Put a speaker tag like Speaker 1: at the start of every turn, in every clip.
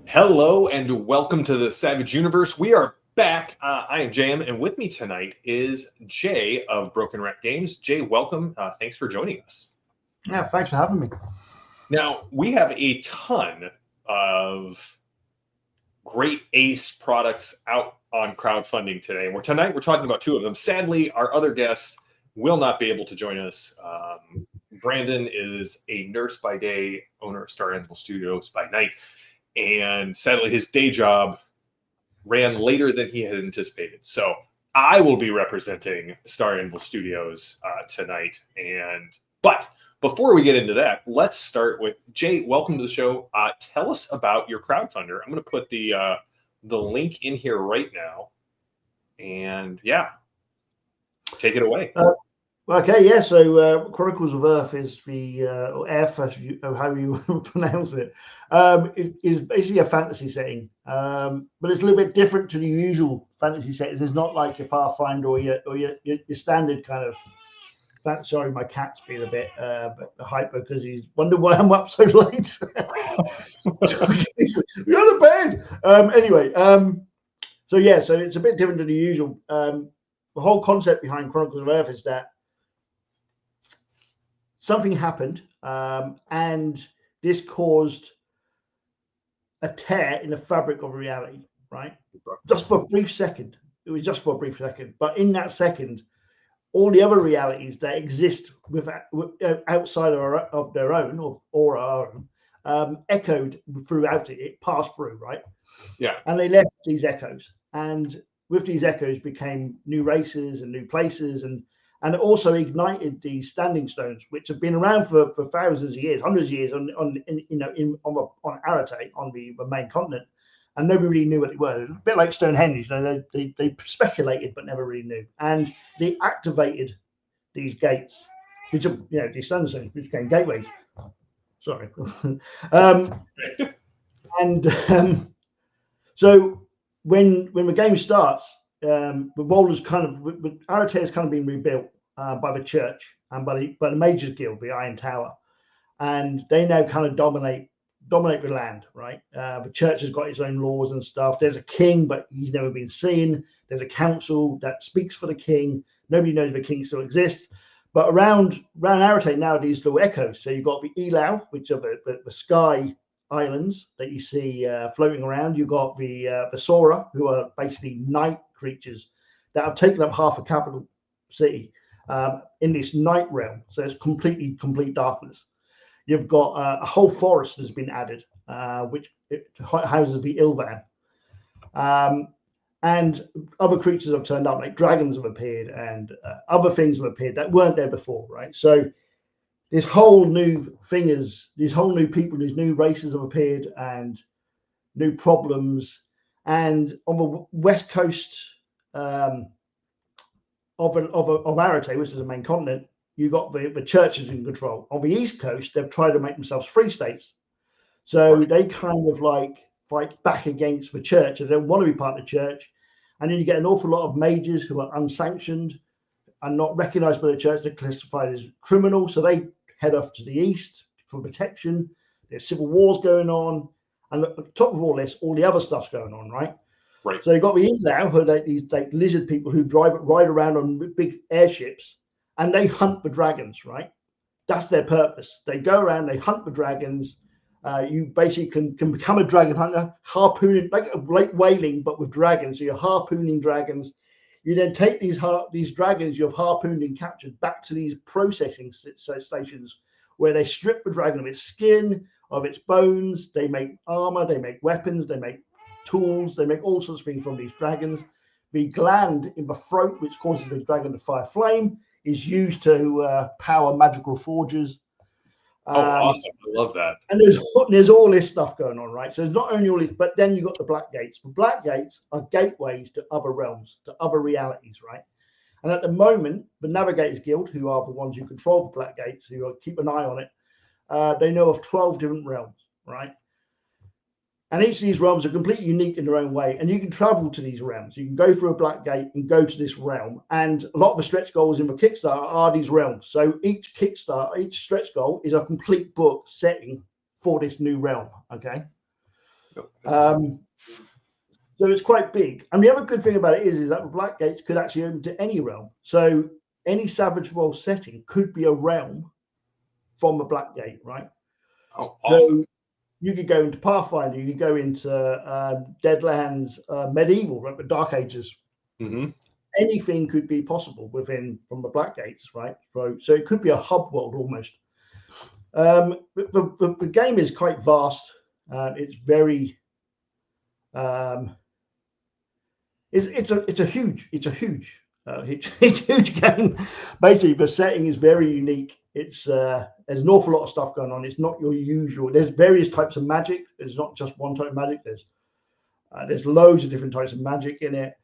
Speaker 1: Hello and welcome to the Savage Universe. We are back. I am Jam, and with me tonight is Jay of Broken Rat Games. Jay, welcome. Thanks for joining us.
Speaker 2: Yeah, thanks for having me.
Speaker 1: Now, we have a ton of great ACE products out on crowdfunding today. And tonight we're talking about two of them. Sadly, our other guest will not be able to join us. Brandon is a nurse by day, owner of Star Anvil Studios by night. And sadly, his day job ran later than he had anticipated. So I will be representing Star Anvil Studios tonight. But before we get into that, let's start with Jay. Welcome to the show. Tell us about your crowdfunder. I'm going to put the link in here right now. And yeah, take it away.
Speaker 2: Okay, yeah. So Chronicles of Earth is the or Earth, how you pronounce it. Is basically a fantasy setting, but it's a little bit different to the usual fantasy settings. It's not like your Pathfinder or your standard kind of. Sorry, my cat's being a bit hyper because he's wondered why I'm up so late. You're out of bed. Anyway, so it's a bit different than the usual. The whole concept behind Chronicles of Earth is that something happened, and this caused a tear in the fabric of reality, right? Just for a brief second. It was just for a brief second. But in that second, all the other realities that exist outside of their own or our own echoed throughout it. It passed through, right?
Speaker 1: Yeah.
Speaker 2: And they left these echoes. And with these echoes became new races and new places, and it also ignited these standing stones, which have been around for thousands of years, hundreds of years on Arate, on the main continent, and nobody really knew what they were. A bit like Stonehenge, they speculated but never really knew. And they activated these gates, which are these standing stones, which became gateways. Sorry, so when the game starts, the role is Arate has kind of been rebuilt by the church and by the Mages Guild, the Iron Tower, and they now kind of dominate the land, right? The church has got its own laws and stuff. There's a king, but he's never been seen. There's a council that speaks for the king. Nobody knows if the king still exists. But around Arate now, these little echoes. So you've got the Elau, which are the sky islands that you see floating around. You've got the Sora, who are basically night creatures that have taken up half a capital city in this night realm. So it's complete darkness. You've got a whole forest that's been added, which houses the Ilvan. And other creatures have turned up, like dragons have appeared and other things have appeared that weren't there before, right? So these whole new people, these new races have appeared and new problems. And on the west coast of Arate, which is the main continent, you got the churches in control. On the east coast, they've tried to make themselves free states. So they kind of like fight back against the church. They don't want to be part of the church. And then you get an awful lot of mages who are unsanctioned and not recognized by the church. They're classified as criminal. So they head off to the east for protection. There's civil wars going on. And at the top of all this, all the other stuff's going on, right?
Speaker 1: Right.
Speaker 2: So you've got the Elau, who are these lizard people who ride around on big airships, and they hunt the dragons, right? That's their purpose. They go around, they hunt the dragons. You basically can become a dragon hunter, harpooning, like whaling, but with dragons. So you're harpooning dragons. You then take these dragons you've harpooned and captured back to these processing stations where they strip the dragon of its skin, of its bones. They make armor, they make weapons, they make tools, they make all sorts of things from these dragons. The gland in the throat, which causes the dragon to fire flame, is used to power magical forges.
Speaker 1: Awesome. I love that.
Speaker 2: And there's all this stuff going on, right? So there's not only all this, but then you've got the Black Gates. The Black Gates are gateways to other realms, to other realities, right? And at the moment, the Navigators Guild, who are the ones who control the Black Gates, who keep an eye on it, they know of 12 different realms, right? And each of these realms are completely unique in their own way. And you can travel to these realms. You can go through a Black Gate and go to this realm. And a lot of the stretch goals in the Kickstarter are these realms. So each stretch goal is a complete book setting for this new realm. Okay. So it's quite big. And the other good thing about it is that the Black Gates could actually open to any realm. So any Savage World setting could be a realm from the Black Gate, right?
Speaker 1: Oh, awesome.
Speaker 2: So you could go into Pathfinder, you could go into Deadlands, Medieval, right, the Dark Ages.
Speaker 1: Mm-hmm.
Speaker 2: Anything could be possible from the Black Gates, right? So it could be a hub world almost. The game is quite vast. It's very it's a huge game. Basically, the setting is very unique. It's there's an awful lot of stuff going on. It's not your usual. There's various types of magic. There's not just one type of magic. There's loads of different types of magic in it,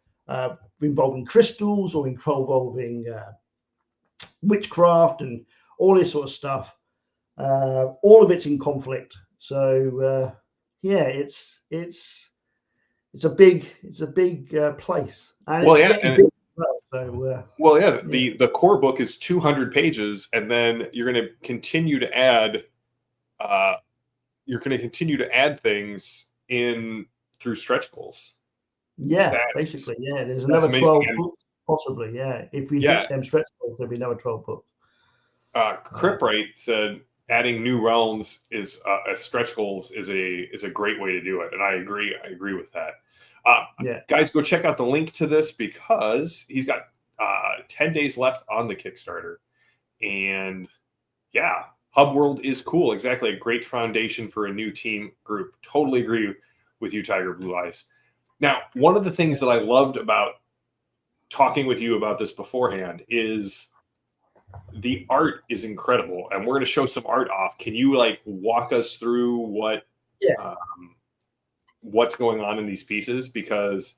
Speaker 2: involving crystals or involving witchcraft and all this sort of stuff. All of it's in conflict. So yeah, it's a big place. And
Speaker 1: Well,
Speaker 2: it's
Speaker 1: yeah,
Speaker 2: getting big as well.
Speaker 1: So the core book is 200 pages, and then you're going to continue to add things in through stretch goals.
Speaker 2: Yeah, basically, yeah. There's another 12 books, possibly. Yeah, if we hit them stretch goals, there'll be another 12 books.
Speaker 1: Cripright said adding new realms is as stretch goals is a great way to do it, and I agree with that. Guys, go check out the link to this because he's got 10 days left on the Kickstarter, and yeah, Hub World is cool. Exactly, a great foundation for a new team group. Totally agree with you, Tiger Blue Eyes. Now, one of the things that I loved about talking with you about this beforehand is the art is incredible, and we're going to show some art off. Can you walk us through what's going on in these pieces? Because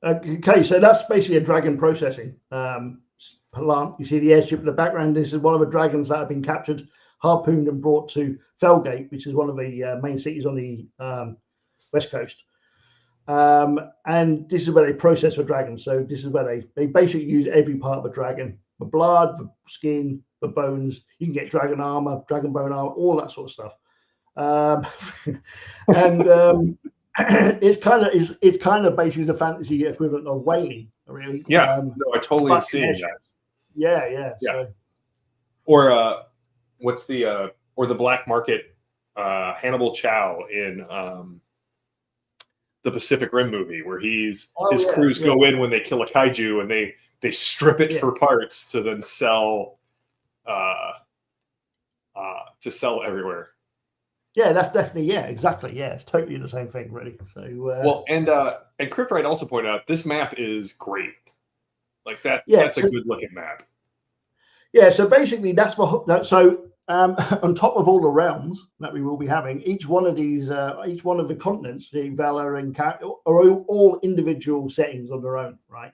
Speaker 2: okay, so that's basically a dragon processing plant. You see the airship in the background. This is one of the dragons that have been captured, harpooned, and brought to Felgate, which is one of the main cities on the west coast. And this is where they process the dragon. So this is where they basically use every part of a dragon: the blood, the skin, the bones. You can get dragon armor, dragon bone armor, all that sort of stuff. And it's kind of basically the fantasy equivalent of whaling, really.
Speaker 1: Yeah, no, I totally am seeing that.
Speaker 2: Yeah. So.
Speaker 1: Or what's the black market Hannibal Chow in the Pacific Rim movie, where his crews go in when they kill a kaiju and they strip it for parts to then sell everywhere.
Speaker 2: Yeah, that's definitely exactly. Yeah, it's totally the same thing, really. So
Speaker 1: and Cryptright also pointed out this map is great. Like that. Yeah, that's a good looking map.
Speaker 2: Yeah, so basically that's on top of all the realms that we will be having, each one of the continents, the Valor and are all individual settings on their own, right?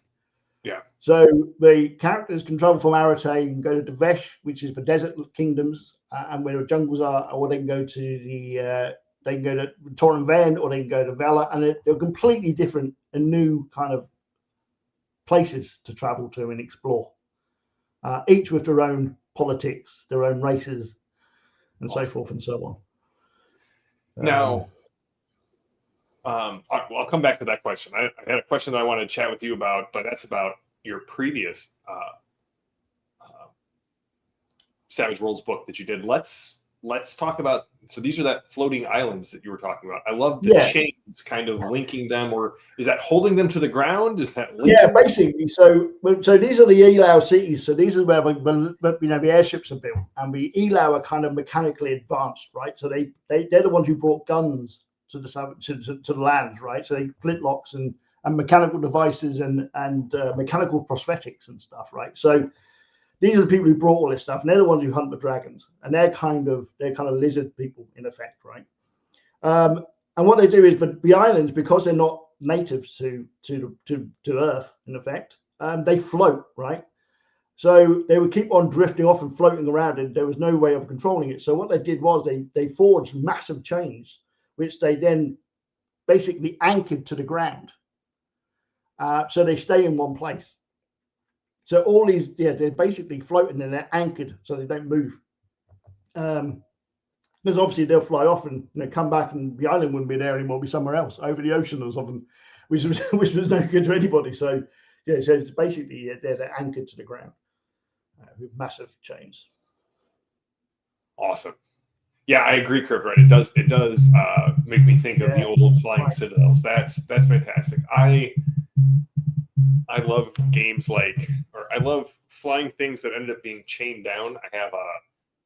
Speaker 1: Yeah.
Speaker 2: So the characters can travel from Arate and go to Devesh, which is for desert kingdoms, and where the jungles are, or they can go to Torren Ven, or they can go to Valor, and they're completely different and new kind of places to travel to and explore. Each with their own politics, their own races, and so forth and so on.
Speaker 1: Now, I'll come back to that question. I had a question that I wanted to chat with you about, but that's about your previous Savage Worlds book that you did. Let's talk about. So these are that floating islands that you were talking about. I love the chains, kind of linking them, or is that holding them to the ground? Is that
Speaker 2: basically? So these are the Elau cities. So these are where the airships are built, and the Elau are kind of mechanically advanced, right? So they're the ones who brought guns to the lands, right? So they flintlocks and mechanical devices and mechanical prosthetics and stuff, right? So these are the people who brought all this stuff, and they're the ones who hunt the dragons, and they're kind of lizard people in effect, right? And what they do is the islands, because they're not natives to Earth in effect, they float, right? So they would keep on drifting off and floating around, and there was no way of controlling it. So what they did was they forged massive chains, which they then basically anchored to the ground. So they stay in one place. So all these, they're basically floating and they're anchored, so they don't move. And Because obviously they'll fly off and come back, and the island wouldn't be there anymore; it'll be somewhere else over the ocean or something, which was no good to anybody. So yeah, so it's basically they're anchored to the ground with massive chains.
Speaker 1: Awesome. Yeah, I agree, Kurt. Right, it does make me think of the old flying citadels. That's fantastic. I love games I love flying things that ended up being chained down. I have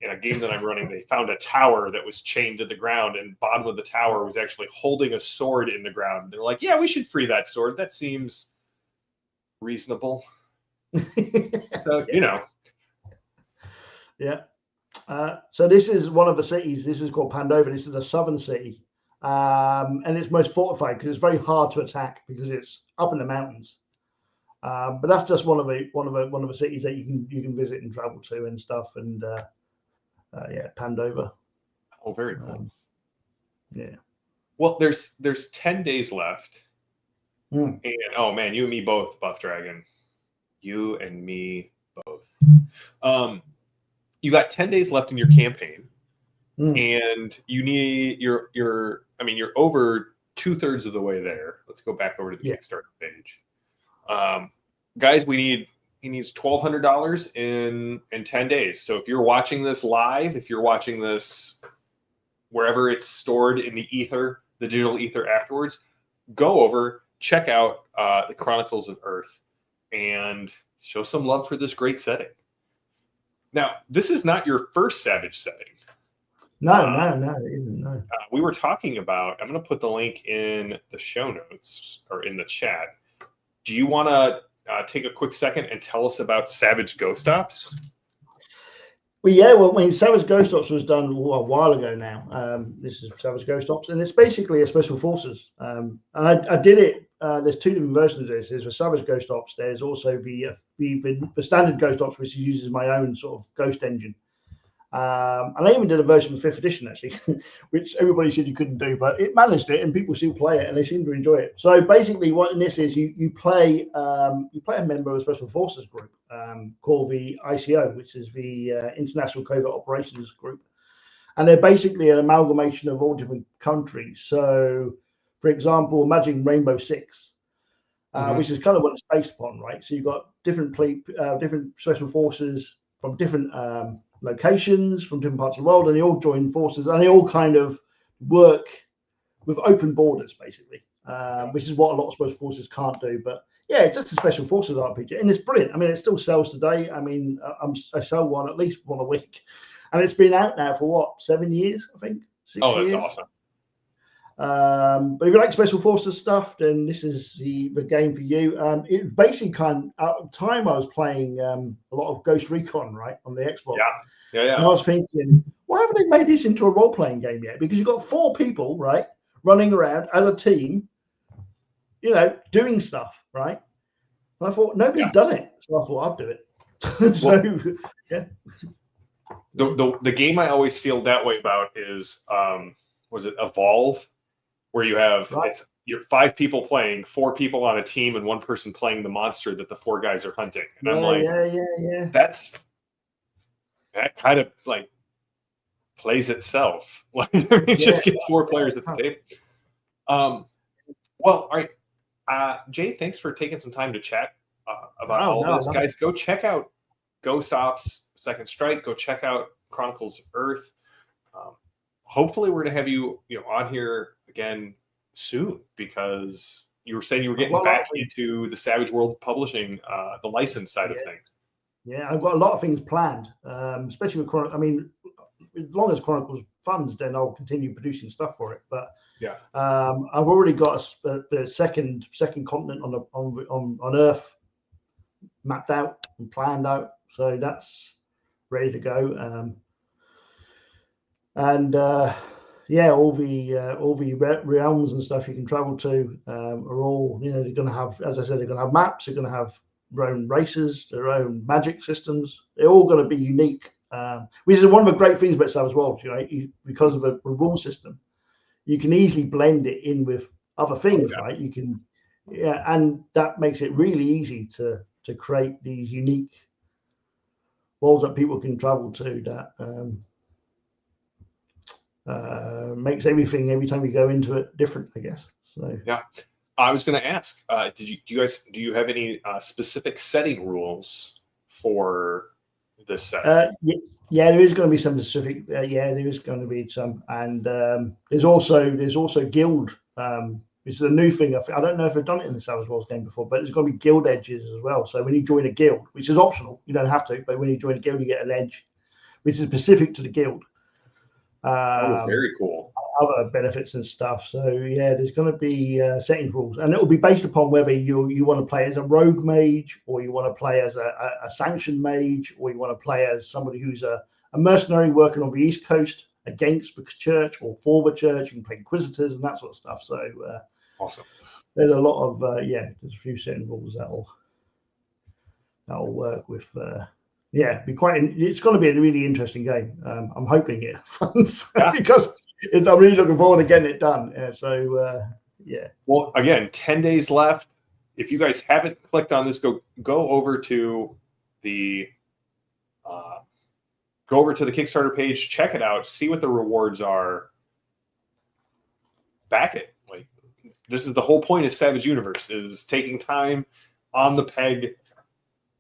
Speaker 1: in a game that I'm running, they found a tower that was chained to the ground, and bottom of the tower was actually holding a sword in the ground. They're like, yeah, we should free that sword. That seems reasonable. So,
Speaker 2: Yeah. So this is one of the cities. This is called Pandova. This is a southern city, and it's most fortified because it's very hard to attack because it's up in the mountains. But that's just one of the cities that you can visit and travel to and stuff. And Pandova.
Speaker 1: Oh, very cool.
Speaker 2: Yeah.
Speaker 1: Well, there's 10 days left,
Speaker 2: and
Speaker 1: oh man, you and me both, Buff Dragon. You and me both. You got 10 days left in your campaign, and you're over 2/3 of the way there. Let's go back over to the Kickstarter page. Guys, he needs $1,200 in 10 days. So if you're watching this live, if you're watching this wherever it's stored in the ether, the digital ether afterwards, go over, check out the Chronicles of Earth, and show some love for this great setting. Now, this is not your first Savage setting.
Speaker 2: No, it isn't. No.
Speaker 1: We were talking about, I'm going to put the link in the show notes or in the chat. Do you want to take a quick second and tell us about Savage Ghost Ops?
Speaker 2: Well, Savage Ghost Ops was done a while ago now. This is Savage Ghost Ops, and it's basically a special forces. And I did it. There's two different versions of this. There's a Savage Ghost Ops. There's also the standard Ghost Ops, which uses my own sort of ghost engine. And I even did a version of 5th edition, actually, which everybody said you couldn't do, but it managed it, and people still play it, and they seem to enjoy it. So basically, what in this is you play a member of a special forces group called the ICO, which is the International Covert Operations Group, and they're basically an amalgamation of all different countries. So, for example, imagine Rainbow Six. Which is kind of what it's based upon, right? So you've got different special forces from different locations, from different parts of the world, and they all join forces, and they all kind of work with open borders, basically, which is what a lot of special forces can't do. But yeah, it's just a special forces RPG, and it's brilliant. I mean, it still sells today. I mean, I sell at least one a week, and it's been out now for 7 years, I think. 6 years.
Speaker 1: That's awesome.
Speaker 2: But if you like special forces stuff, then this is the game for you. It basically at the time I was playing a lot of Ghost Recon, right, on the Xbox.
Speaker 1: Yeah.
Speaker 2: And I was thinking, why haven't they made this into a role-playing game yet? Because you've got 4 people, right, running around as a team, doing stuff, right? And I thought nobody's done it, so I thought I'd do it. So yeah.
Speaker 1: The game I always feel that way about is was it Evolve? Where you have you're 5 people playing, 4 people on a team, and 1 person playing the monster that the 4 guys are hunting. And I'm like, that kind of like plays itself. Like, just get 4 players at the table. Well, all right, Jay, thanks for taking some time to chat about this. Guys, go check out Ghost Ops Second Strike. Go check out Chronicles of Earth. Hopefully, we're going to have you on here again soon, because you were saying you were getting back into the Savage World Publishing, the license side of things. Yeah,
Speaker 2: I've got a lot of things planned, especially with Chronicles. I mean, as long as Chronicles funds, then I'll continue producing stuff for it. But I've already got the second continent on Earth mapped out and planned out, so that's ready to go. All the realms and stuff you can travel to are all, they're going to have, as I said, they're going to have maps, they're going to have their own races, their own magic systems. They're all going to be unique, which is one of the great things about Savage Worlds, because of the rule system, you can easily blend it in with other things, right? You can, and that makes it really easy to create these unique worlds that people can travel to. That makes everything every time you go into it different, I guess. So
Speaker 1: Yeah. I was going to ask, do you have any specific setting rules for this set?
Speaker 2: yeah, there is going to be some specific. Yeah, there is going to be some, and there's also guild. This is a new thing. I don't know if I've done it in the Savage Worlds game before, but there's going to be guild edges as well. So when you join a guild, which is optional, you don't have to, but when you join a guild, you get an edge, which is specific to the guild.
Speaker 1: Oh, very cool.
Speaker 2: Other benefits and stuff. So yeah, there's going to be settings rules, and it will be based upon whether you want to play as a rogue mage, or you want to play as a sanctioned mage, or you want to play as somebody who's a mercenary working on the East Coast against the church or for the church. You can play inquisitors and that sort of stuff. So
Speaker 1: Awesome.
Speaker 2: There's a lot of there's a few setting rules that'll work with. Be quite. It's going to be a really interesting game. I'm hoping it runs because I'm really looking forward to getting it done.
Speaker 1: Well, again, 10 days left. If you guys haven't clicked on this, go over to the Kickstarter page, check it out, see what the rewards are. Back it. Like, this is the whole point of Savage Universe, is taking time on the peg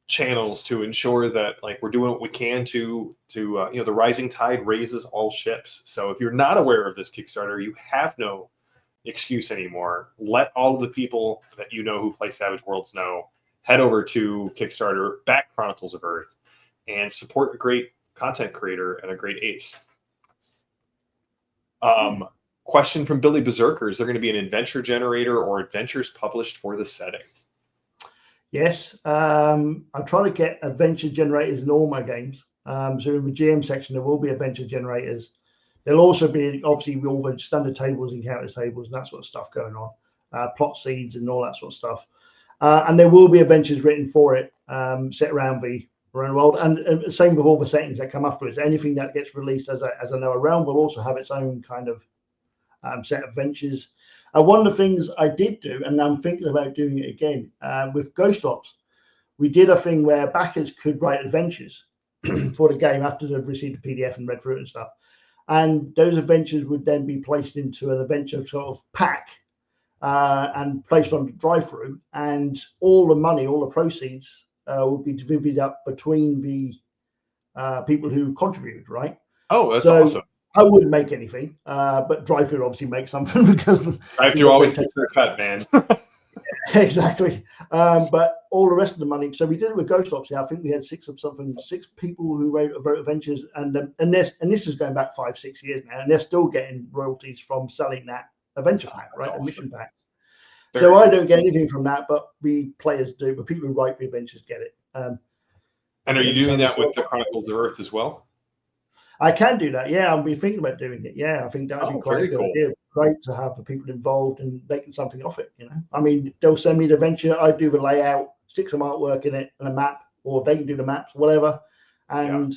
Speaker 1: channels to ensure that we're doing what we can to the rising tide raises all ships. So if you're not aware of this Kickstarter, you have no excuse anymore. Let all of the people that you know who play Savage Worlds know. Head over to Kickstarter, back Chronicles of Earth, and support a great content creator and a great ace. Question from Billy Berserker: is there going to be an adventure generator or adventures published for the setting?
Speaker 2: Yes, I'm trying to get adventure generators in all my games. So in the GM section, there will be adventure generators. There'll also be, obviously, all the standard tables, encounter tables, and that sort of stuff going on, plot seeds and all that sort of stuff. And there will be adventures written for it, set around the world. And same with all the settings that come afterwards. Anything that gets released as a lower realm will also have its own kind of set of adventures. One of the things I did do, and I'm thinking about doing it again, with Ghost Ops, we did a thing where backers could write adventures for the game after they've received a PDF and read through it and stuff. And those adventures would then be placed into an adventure sort of pack and placed on the drive-through, and all the money, all the proceeds would be divvied up between the people who contributed, right?
Speaker 1: Oh, that's awesome.
Speaker 2: I wouldn't make anything, but drive-through obviously makes something because
Speaker 1: drive-through always gets their cut, man.
Speaker 2: Exactly. But all the rest of the money. So we did it with Ghost Ops. I think we had six people who wrote adventures, and this is going back 5-6 years now, and they're still getting royalties from selling that adventure pack, right? Awesome. Mission packs. So cool. I don't get anything from that, but we players do. But people who write the adventures get it.
Speaker 1: And are you doing that with the Chronicles of Earth as well?
Speaker 2: I can do that. Yeah, I've been thinking about doing it. Yeah, I think that would be quite a good idea. Great to have the people involved and making something off it. I mean, they'll send me the adventure. I do the layout, stick some artwork in it and a map, or they can do the maps, whatever, and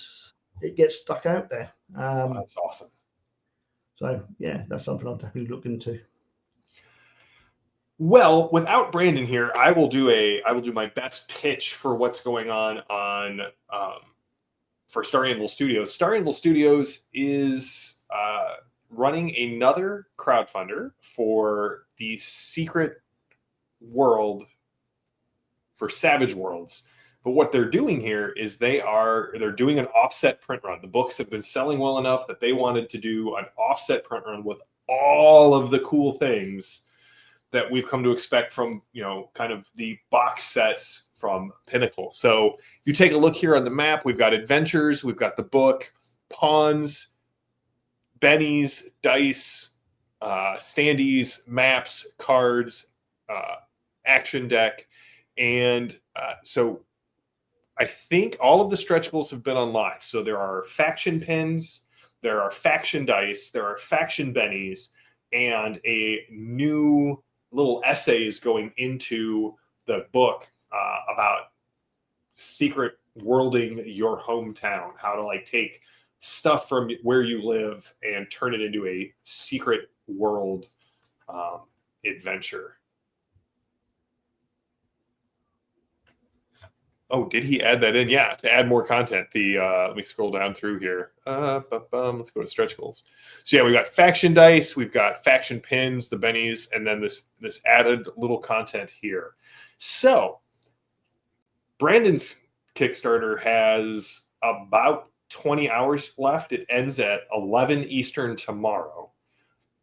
Speaker 2: it gets stuck out there.
Speaker 1: That's awesome.
Speaker 2: So yeah, that's something I'll definitely look into.
Speaker 1: Well, without Brandon here, I will do my best pitch for what's going on for Star Anvil Studios. Star Anvil Studios is running another crowdfunder for the secret world for Savage Worlds. But what they're doing here is they're doing an offset print run. The books have been selling well enough that they wanted to do an offset print run with all of the cool things that we've come to expect from, kind of the box sets from Pinnacle. So if you take a look here on the map, we've got adventures, we've got the book, pawns, bennies, dice, standees, maps, cards, action deck. And so I think all of the stretchables have been unlocked. So there are faction pins, there are faction dice, there are faction bennies, and a new little essays going into the book about secret worlding your hometown, how to take stuff from where you live and turn it into a secret world adventure. Oh, did he add that in? Yeah, to add more content. Let me scroll down through here. Let's go to stretch goals. So yeah, we've got faction dice, we've got faction pins, the bennies, and then this added little content here. So Brandon's Kickstarter has about 20 hours left. It ends at 11 Eastern tomorrow.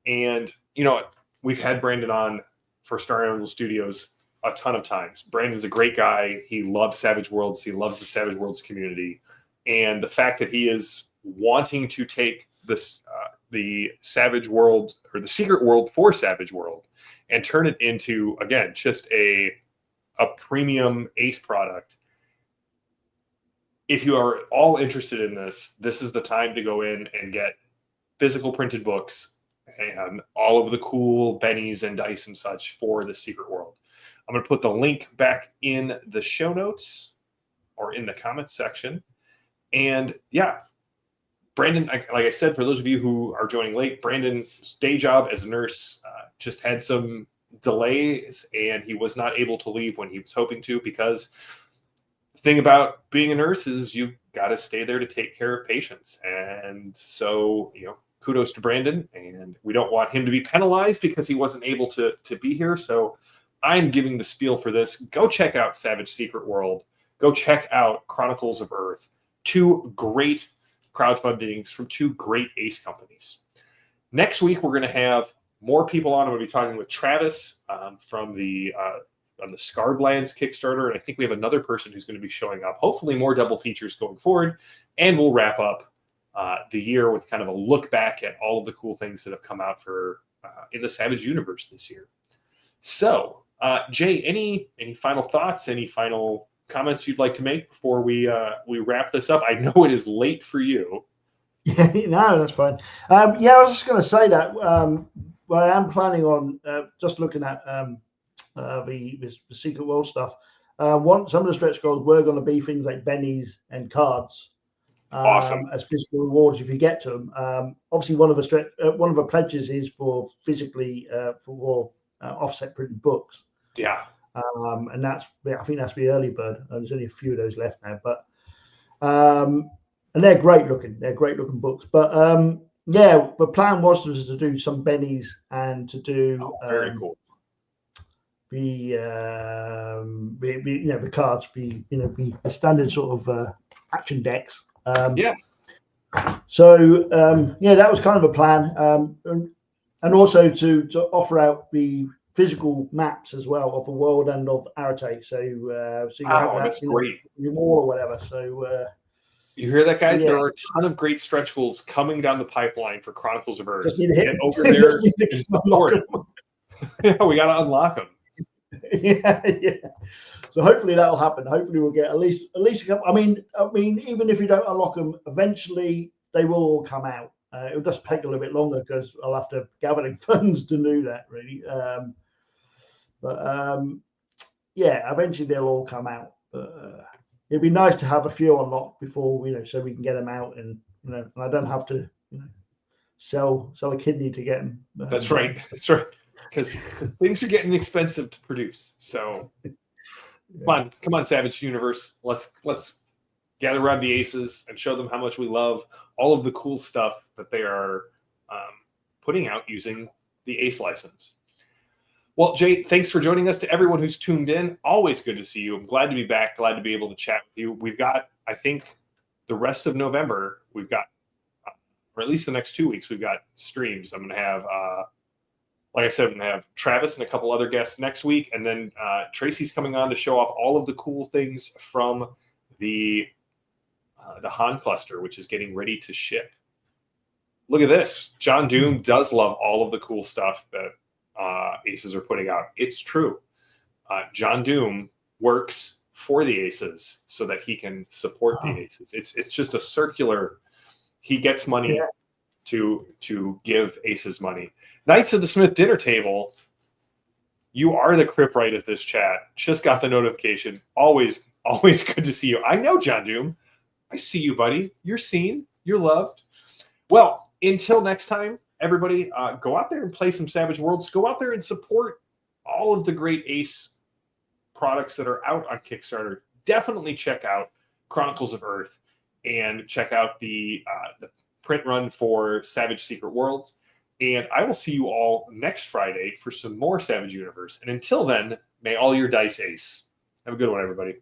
Speaker 1: And you know, we've had Brandon on for Star Anvil Studios a ton of times. Brandon's a great guy. He loves Savage Worlds. He loves the Savage Worlds community. And the fact that he is wanting to take this, the Savage World, or the Secret World for Savage World, and turn it into, again, just a premium Ace product. If you are all interested in this, this is the time to go in and get physical printed books and all of the cool bennies and dice and such for the Secret World. I'm going to put the link back in the show notes or in the comments section. And yeah, Brandon, like I said, for those of you who are joining late, Brandon's day job as a nurse just had some delays, and he was not able to leave when he was hoping to, because the thing about being a nurse is you've got to stay there to take care of patients. And so, you know, kudos to Brandon, and we don't want him to be penalized because he wasn't able to be here. So I'm giving the spiel for this. Go check out Savage Secret World. Go check out Chronicles of Earth. Two great crowdfundings from two great Ace companies. Next week, we're going to have more people on. I'm going to be talking with Travis from the on the Scarblands Kickstarter, and I think we have another person who's going to be showing up. Hopefully more double features going forward, and we'll wrap up the year with kind of a look back at all of the cool things that have come out for in the Savage universe this year. So, Jay, any final thoughts? Any final comments you'd like to make before we wrap this up? I know it is late for you.
Speaker 2: Yeah, no, that's fine. Yeah, I was just going to say that. Well, I am planning on just looking at the Secret World stuff. Some of the stretch goals were going to be things like bennies and cards.
Speaker 1: Awesome.
Speaker 2: As physical rewards if you get to them. Obviously, one of the pledges is for physically for offset printed books.
Speaker 1: Yeah.
Speaker 2: And I think that's the early bird. There's only a few of those left now, but and they're great looking. They're great looking books. But yeah, the plan was to do some bennies and to do
Speaker 1: very cool.
Speaker 2: The the cards, the standard sort of action decks.
Speaker 1: Yeah.
Speaker 2: So yeah, that was kind of a plan, and also to offer out the physical maps as well of the world and of Arate. So you have
Speaker 1: that's great.
Speaker 2: Your wall or whatever. So
Speaker 1: you hear that, guys?
Speaker 2: Yeah.
Speaker 1: There are a ton of great stretch goals coming down the pipeline for Chronicles of Earth.
Speaker 2: Just need to hit
Speaker 1: Get over there and support it. Yeah, we got to unlock them.
Speaker 2: Yeah. So hopefully that'll happen. Hopefully we'll get at least a couple. I mean, even if you don't unlock them, eventually they will all come out. It'll just take a little bit longer because I'll have to gather the funds to do that, really. But yeah, eventually they'll all come out. But it'd be nice to have a few unlocked before so we can get them out, and and I don't have to sell a kidney to get them.
Speaker 1: That's right. That's right. Because things are getting expensive to produce. So come on, Savage Universe. Let's gather around the Aces and show them how much we love all of the cool stuff that they are putting out using the Ace license. Well, Jay, thanks for joining us. To everyone who's tuned in, always good to see you. I'm glad to be back. Glad to be able to chat with you. We've got, I think, the rest of November, we've got, or at least the next 2 weeks, we've got streams. I'm going to have, like I said, I'm going to have Travis and a couple other guests next week. And then Tracy's coming on to show off all of the cool things from the Han cluster, which is getting ready to ship. Look at this. John Doom does love all of the cool stuff that Aces are putting out. It's true. John Doom works for the Aces so that he can support the Aces. It's just a circular. He gets money to give Aces money. Knights of the Smith dinner table. You are the Crip right at this chat. Just got the notification. Always good to see you. I know, John Doom. I see you, buddy. You're seen. You're loved. Well, until next time, everybody, go out there and play some Savage Worlds. Go out there and support all of the great Ace products that are out on Kickstarter. definitely check out Chronicles of Earth and check out the print run for Savage Secret Worlds. And I will see you all next Friday for some more Savage Universe. And until then, may all your dice ace. Have a good one, everybody.